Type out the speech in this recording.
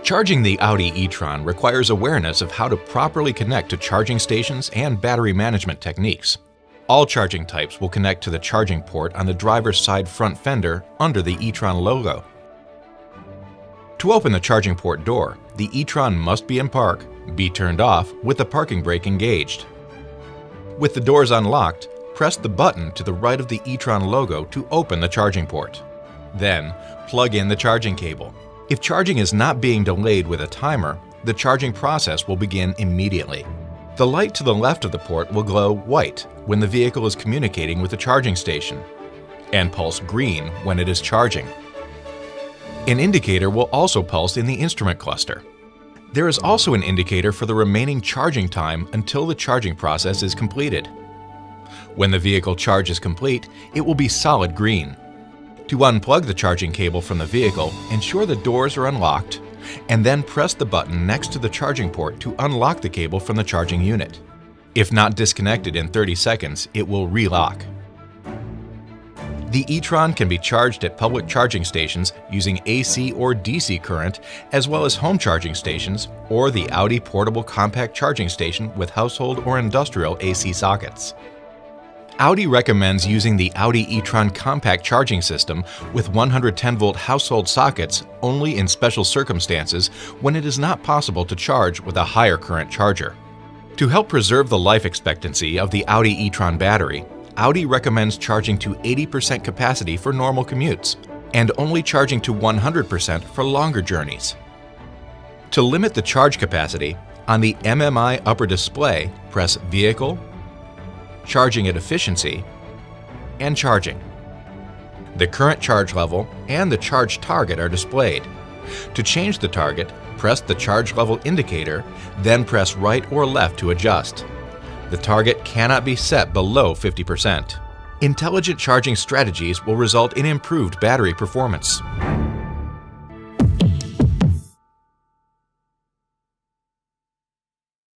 Charging the Audi e-tron requires awareness of how to properly connect to charging stations and battery management techniques. All charging types will connect to the charging port on the driver's side front fender under the e-tron logo. To open the charging port door, the e-tron must be in park, be turned off with the parking brake engaged. With the doors unlocked, press the button to the right of the e-tron logo to open the charging port. Then, plug in the charging cable. If charging is not being delayed with a timer, the charging process will begin immediately. The light to the left of the port will glow white when the vehicle is communicating with the charging station, and pulse green when it is charging. An indicator will also pulse in the instrument cluster. There is also an indicator for the remaining charging time until the charging process is completed. When the vehicle charge is complete, it will be solid green. To unplug the charging cable from the vehicle, ensure the doors are unlocked, and then press the button next to the charging port to unlock the cable from the charging unit. If not disconnected in 30 seconds, it will relock. The e-tron can be charged at public charging stations using AC or DC current, as well as home charging stations or the Audi portable compact charging station with household or industrial AC sockets. Audi recommends using the Audi e-tron compact charging system with 110-volt household sockets only in special circumstances when it is not possible to charge with a higher current charger. To help preserve the life expectancy of the Audi e-tron battery, Audi recommends charging to 80% capacity for normal commutes and only charging to 100% for longer journeys. To limit the charge capacity, on the MMI upper display, press Vehicle, Charging at Efficiency, and Charging. The current charge level and the charge target are displayed. To change the target, press the charge level indicator, then press right or left to adjust. The target cannot be set below 50%. Intelligent charging strategies will result in improved battery performance.